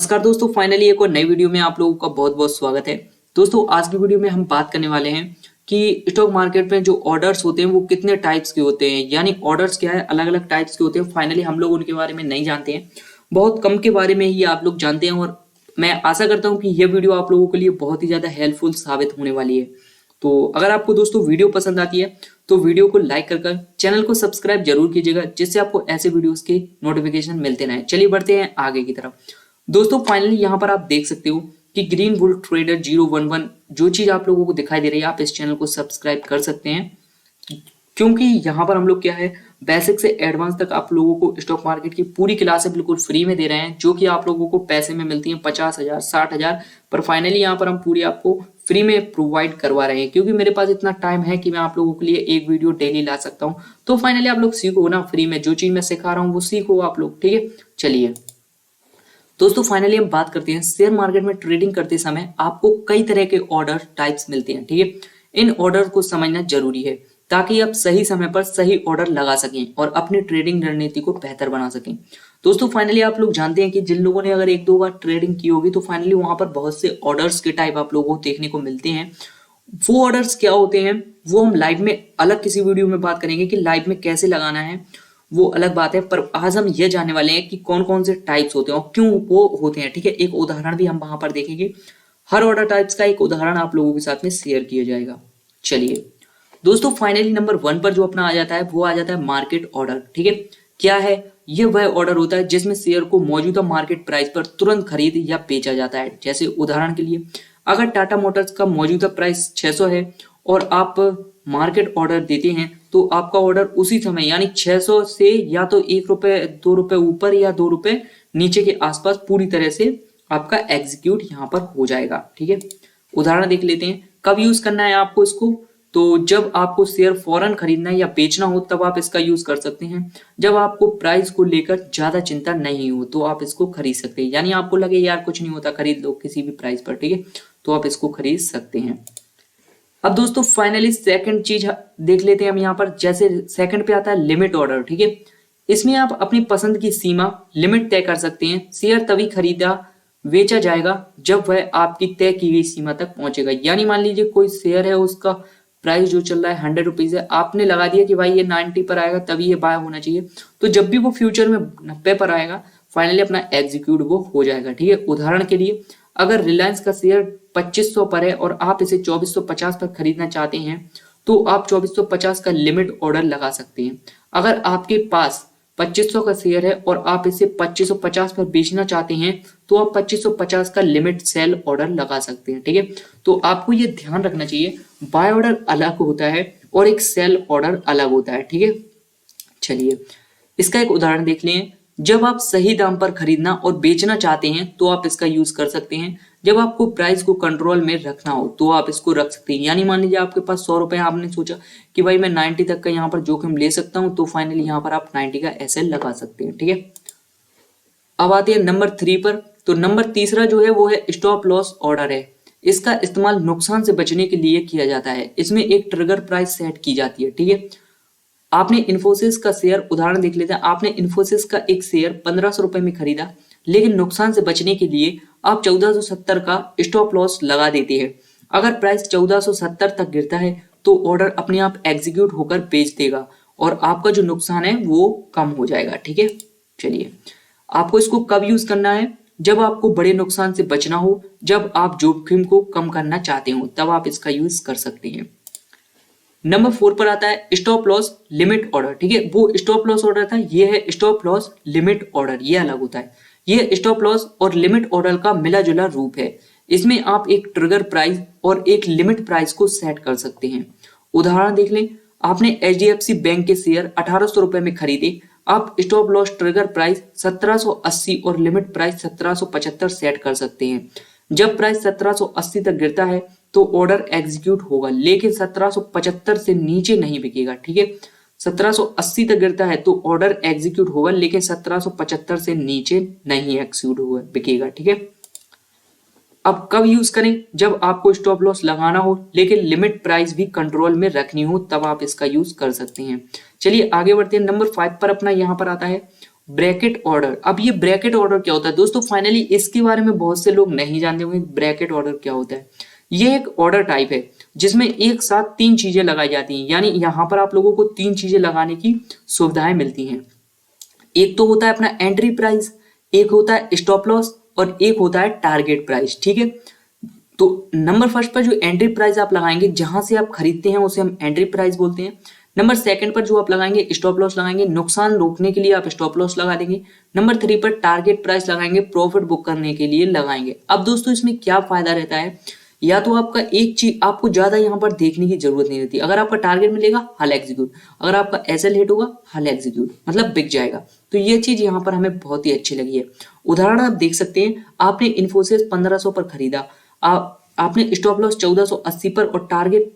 नमस्कार दोस्तों, फाइनली एक और नई वीडियो में आप लोगों का बहुत बहुत स्वागत है। दोस्तों आज की वीडियो में हम बात करने वाले हैं कि स्टॉक मार्केट में जो ऑर्डर्स होते हैं वो कितने टाइप्स के होते हैं, यानी ऑर्डर्स क्या है, अलग अलग टाइप्स के होते हैं। फाइनली हम लोग उनके बारे में नहीं जानते हैं, बहुत कम के बारे में ही आप लोग जानते हैं। और मैं आशा करता हूँ कि यह वीडियो आप लोगों के लिए बहुत ही ज़्यादा हेल्पफुल साबित होने वाली है। तो अगर आपको दोस्तों वीडियो पसंद आती है तो वीडियो को लाइक कर चैनल को सब्सक्राइब जरूर कीजिएगा, जिससे आपको ऐसे वीडियोस के नोटिफिकेशन मिलते रहें। चलिए बढ़ते हैं आगे की तरफ। दोस्तों फाइनली यहाँ पर आप देख सकते हो कि ग्रीन बुल ट्रेडर 011 जो चीज आप लोगों को दिखाई दे रही है, आप इस चैनल को सब्सक्राइब कर सकते हैं, क्योंकि यहाँ पर हम लोग क्या है बेसिक से एडवांस तक आप लोगों को स्टॉक मार्केट की पूरी क्लासें बिल्कुल फ्री में दे रहे हैं, जो कि आप लोगों को पैसे में मिलती हैं 50,000 60,000। पर फाइनली यहाँ पर हम पूरी आपको फ्री में प्रोवाइड करवा रहे हैं, क्योंकि मेरे पास इतना टाइम है कि मैं आप लोगों के लिए एक वीडियो डेली ला सकता हूँ। तो फाइनली आप लोग सीखो ना फ्री में, जो चीज मैं सिखा रहा हूँ वो सीखो आप लोग, ठीक है। चलिए दोस्तों फाइनली हम बात करते हैं शेयर मार्केट में ट्रेडिंग करते समय आपको कई तरह के ऑर्डर टाइप्स मिलते हैं, ठीक है। इन ऑर्डर को समझना जरूरी है ताकि आप सही समय पर सही ऑर्डर लगा सकें और अपनी ट्रेडिंग रणनीति को बेहतर बना सकें। दोस्तों फाइनली आप लोग जानते हैं कि जिन लोगों ने अगर एक दो बार ट्रेडिंग की होगी तो फाइनली वहां पर बहुत से ऑर्डर्स के टाइप आप लोगों को देखने को मिलते हैं। वो ऑर्डर्स क्या होते हैं वो हम लाइव में अलग किसी वीडियो में बात करेंगे कि लाइव में कैसे लगाना है, वो अलग बात है। पर आज हम ये जानने वाले हैं कि कौन कौन से टाइप्स होते हैं और क्यों वो होते हैं, ठीक है। एक उदाहरण भी हम वहां पर देखेंगे, हर ऑर्डर टाइप्स का एक उदाहरण आप लोगों के साथ में शेयर किया जाएगा। चलिए दोस्तों फाइनली नंबर 1 पर जो अपना आ जाता है वो आ जाता है मार्केट ऑर्डर, ठीक है। क्या है ये? वह ऑर्डर होता है जिसमें शेयर को मौजूदा मार्केट प्राइस पर तुरंत खरीद या बेचा जाता है। जैसे उदाहरण के लिए अगर टाटा मोटर्स का मौजूदा प्राइस 600 है और आप मार्केट ऑर्डर देते हैं तो आपका ऑर्डर उसी समय यानी 600 से या तो 1 रुपए 2 रुपए ऊपर या 2 रुपए नीचे के आसपास पूरी तरह से आपका एग्जीक्यूट यहाँ पर हो जाएगा, ठीक है। उदाहरण देख लेते हैं कब यूज करना है आपको इसको। तो जब आपको शेयर फौरन खरीदना है या बेचना हो तब आप इसका यूज कर सकते हैं। जब आपको प्राइस को लेकर ज्यादा चिंता नहीं हो तो आप इसको खरीद सकते हैं, यानी आपको लगे यार कुछ नहीं होता खरीद लो किसी भी प्राइस पर, ठीक है, तो आप इसको खरीद सकते हैं। अब दोस्तों फाइनली सेकंड चीज देख लेते हैं हम यहाँ पर। जैसे सेकंड पे आता है लिमिट ऑर्डर, ठीक है। इसमें आप अपनी पसंद की सीमा लिमिट तय कर सकते हैं। शेयर तभी खरीदा बेचा जाएगा जब वह आपकी तय की गई सीमा तक पहुंचेगा। यानी मान लीजिए कोई शेयर है, उसका प्राइस जो चल रहा है 100 रुपीज है, आपने लगा दिया कि भाई ये 90 पर आएगा तभी ये बाय होना चाहिए, तो जब भी वो फ्यूचर में 90 पर आएगा फाइनली अपना एग्जीक्यूट वो हो जाएगा, ठीक है। उदाहरण के लिए अगर रिलायंस का शेयर 2500 पर है और आप इसे 2450 पर खरीदना चाहते हैं तो आप 2450 का लिमिट ऑर्डर लगा सकते हैं। अगर आपके पास 2500 का शेयर है और आप इसे 2550 पर बेचना चाहते हैं तो आप 2550 का लिमिट सेल ऑर्डर लगा सकते हैं, ठीक है। तो आपको ये ध्यान रखना चाहिए, बाय ऑर्डर अलग होता है और एक सेल ऑर्डर अलग होता है, ठीक है। चलिए इसका एक उदाहरण देख लें। जब आप सही दाम पर खरीदना और बेचना चाहते हैं तो आप इसका यूज कर सकते हैं। जब आपको प्राइस को कंट्रोल में रखना हो तो आप इसको रख सकते हैं। यानी मान लीजिए आपके पास 100 रुपए, आपने सोचा कि भाई मैं 90 तक का यहाँ पर जोखिम ले सकता हूँ, तो फाइनली यहाँ पर आप 90 का एसएल लगा सकते हैं, ठीक है। अब आते हैं नंबर 3 पर। तो नंबर तीसरा जो है वो है स्टॉप लॉस ऑर्डर है। इसका इस्तेमाल नुकसान से बचने के लिए किया जाता है। इसमें एक ट्रिगर प्राइस सेट की जाती है, ठीक है। आपने इन्फोसिस का शेयर उदाहरण देख लेते हैं। आपने इन्फोसिस का एक शेयर 1500 रुपए में खरीदा, लेकिन नुकसान से बचने के लिए आप 1470 का स्टॉप लॉस लगा देते हैं। अगर प्राइस 1470 तक गिरता है तो ऑर्डर अपने आप एग्जीक्यूट होकर बेच देगा और आपका जो नुकसान है वो कम हो जाएगा, ठीक है। चलिए आपको इसको कब यूज करना है? जब आपको बड़े नुकसान से बचना हो, जब आप जोखिम को कम करना चाहते हो, तब आप इसका यूज कर सकते हैं। नंबर 4 पर आता है स्टॉप लॉस लिमिट ऑर्डर, ठीक है। वो स्टॉप लॉस ऑर्डर था, ये है स्टॉप लॉस लिमिट ऑर्डर, ये अलग होता है। ये स्टॉप लॉस और लिमिट ऑर्डर का मिला जुला रूप है। इसमें आप एक ट्रिगर प्राइस और एक लिमिट प्राइस को सेट कर सकते हैं। उदाहरण देख लें, आपने HDFC बैंक के शेयर 1800 रुपए में खरीदे। आप स्टॉप लॉस ट्रिगर प्राइस 1780 और लिमिट प्राइस 1775 सेट कर सकते हैं। जब प्राइस 1780 तक गिरता है तो ऑर्डर एग्जीक्यूट होगा, लेकिन 1775 से नीचे नहीं बिकेगा, ठीक है। 1780 तक गिरता है तो ऑर्डर एग्जीक्यूट होगा, लेकिन 1775 से नीचे नहीं एग्जीक्यूट होगा, बिकेगा, ठीक है। अब कब यूज करें? जब आपको स्टॉप लॉस लगाना हो लेकिन लिमिट प्राइस भी कंट्रोल में रखनी हो, तब आप इसका यूज कर सकते हैं। चलिए आगे बढ़ते हैं। नंबर 5 पर अपना यहाँ पर आता है ब्रैकेट ऑर्डर। अब ये ब्रैकेट ऑर्डर क्या होता है दोस्तों, फाइनली इसके बारे में बहुत से लोग नहीं जानते होंगे ब्रैकेट ऑर्डर क्या होता है। ये एक ऑर्डर टाइप है जिसमें एक साथ 3 चीजें लगाई जाती हैं, यानी यहाँ पर आप लोगों को 3 चीजें लगाने की सुविधाएं मिलती हैं। एक तो होता है अपना एंट्री प्राइस, एक होता है स्टॉप लॉस और एक होता है टारगेट प्राइस। ठीक है, तो नंबर फर्स्ट पर जो एंट्री प्राइस आप लगाएंगे, जहां से आप खरीदते हैं उसे हम एंट्री प्राइस बोलते हैं। नंबर सेकंड पर जो आप लगाएंगे स्टॉप लॉस लगाएंगे, नुकसान रोकने के लिए आप स्टॉप लॉस लगा देंगे। नंबर 3 पर टारगेट प्राइस लगाएंगे, प्रॉफिट बुक करने के लिए लगाएंगे। अब दोस्तों इसमें क्या फायदा रहता है, या तो आपका एक चीज आपको ज्यादा यहाँ पर देखने की जरूरत नहीं रहती। अगर आपका टारगेट मिलेगा हल एग्जीक्यूट, अगर आपका एसएल हिट होगा हल एग्जीक्यूट, मतलब बिक जाएगा। तो ये चीज यहाँ पर हमें बहुत ही अच्छी लगी है। उदाहरण आप देख सकते हैं, आपने इन्फोसिस 1500 पर खरीदा, आपने स्टॉप लॉस 1480 पर और टारगेट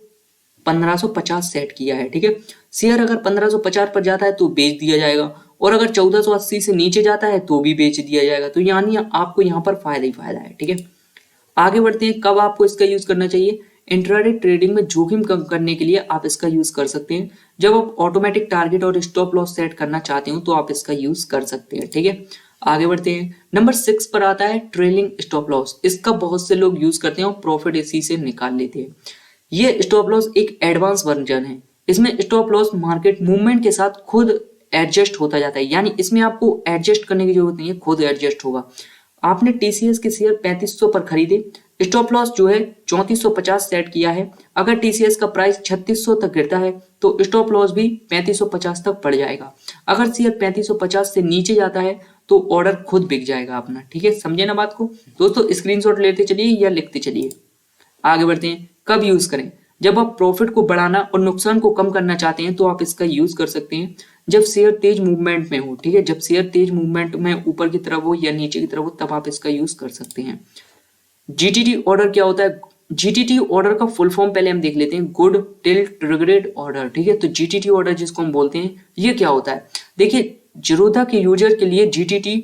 1550 सेट किया है। ठीक है, शेयर अगर 1550 पर जाता है तो बेच दिया जाएगा, और अगर 1480 से नीचे जाता है तो भी बेच दिया जाएगा। तो यानी आपको यहाँ पर फायदा ही फायदा है। ठीक है, आगे बढ़ते हैं, कब आपको इसका यूज करना चाहिए। इंट्राडे ट्रेडिंग में जोखिम कम करने के लिए आप इसका यूज कर सकते हैं। जब आप ऑटोमेटिक टारगेट और स्टॉप लॉस सेट करना चाहते हो तो आप इसका यूज कर सकते हैं। ठीक है, आगे बढ़ते हैं, नंबर 6 पर आता है ट्रेलिंग स्टॉप लॉस। इसका बहुत से लोग यूज करते हैं और प्रॉफिट इसी से निकाल लेते हैं। ये स्टॉप लॉस एक एडवांस वर्जन है। इसमें स्टॉप लॉस मार्केट मूवमेंट के साथ खुद एडजस्ट होता जाता है, यानी इसमें आपको एडजस्ट करने की जरूरत नहीं है, खुद एडजस्ट होगा। आपने टीसीएस के शेयर 3500 पर खरीदे, स्टॉप लॉस जो है 3450 सेट किया है। अगर टीसीएस का प्राइस 3600 तक गिरता है तो स्टॉप लॉस भी 3550 तक पड़ जाएगा। अगर शेयर 3550 से नीचे जाता है तो ऑर्डर खुद बिक जाएगा अपना। ठीक है, समझे ना बात को दोस्तों, स्क्रीनशॉट लेते चलिए या लिखते चलिए। आगे बढ़ते हैं, कब यूज करें। जब आप प्रॉफिट को बढ़ाना और नुकसान को कम करना चाहते हैं तो आप इसका यूज कर सकते हैं जब शेयर तेज मूवमेंट में हो। ठीक है, जब शेयर तेज मूवमेंट में ऊपर की तरफ हो या नीचे की तरफ हो तब आप इसका यूज कर सकते हैं। जीटीटी ऑर्डर क्या होता है, जीटीटी ऑर्डर का फुल फॉर्म पहले हम देख लेते हैं, गुड टिल ट्रिगरेड ऑर्डर। ठीक है, तो जीटीटी ऑर्डर जिसको हम बोलते हैं ये क्या होता है। देखिए, जीरोधा के यूजर के लिए जीटीटी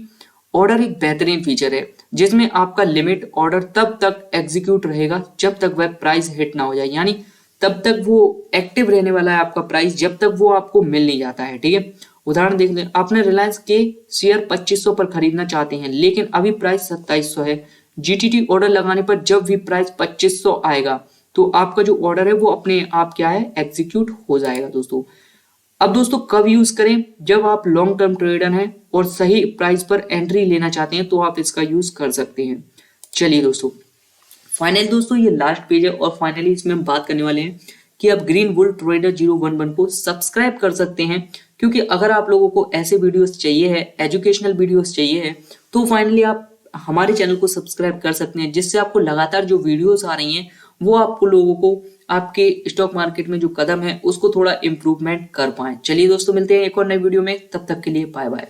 ऑर्डर एक बेहतरीन फीचर है जिसमें आपका लिमिट ऑर्डर तब तक एग्जीक्यूट रहेगा जब तक वह प्राइस हिट ना हो जाए, यानी तब तक वो एक्टिव रहने वाला है आपका प्राइस जब तक वो आपको मिल नहीं जाता है। ठीक है, उदाहरण देख लें, आपने रिलायंस के शेयर 2500 पर खरीदना चाहते हैं लेकिन अभी प्राइस 2700 है। जीटीटी ऑर्डर लगाने पर जब भी प्राइस 2500 आएगा तो आपका जो ऑर्डर है वो अपने आप क्या है एग्जीक्यूट हो जाएगा दोस्तों। अब दोस्तों कब यूज करें, जब आप लॉन्ग टर्म ट्रेडर हैं और सही प्राइस पर एंट्री लेना चाहते हैं तो आप इसका यूज कर सकते हैं। चलिए दोस्तों, फाइनली दोस्तों ये लास्ट पेज है और फाइनली इसमें हम बात करने वाले हैं कि आप ग्रीन बुल ट्रेडर 011 को सब्सक्राइब कर सकते हैं, क्योंकि अगर आप लोगों को ऐसे वीडियोस चाहिए है, एजुकेशनल वीडियोस चाहिए है, तो फाइनली आप हमारे चैनल को सब्सक्राइब कर सकते हैं, जिससे आपको लगातार जो वीडियोस आ रही हैं वो आपको लोगों को आपके स्टॉक मार्केट में जो कदम है उसको थोड़ा इंप्रूवमेंट कर पाए। चलिए दोस्तों, मिलते हैं एक और नई वीडियो में, तब तक के लिए बाय बाय।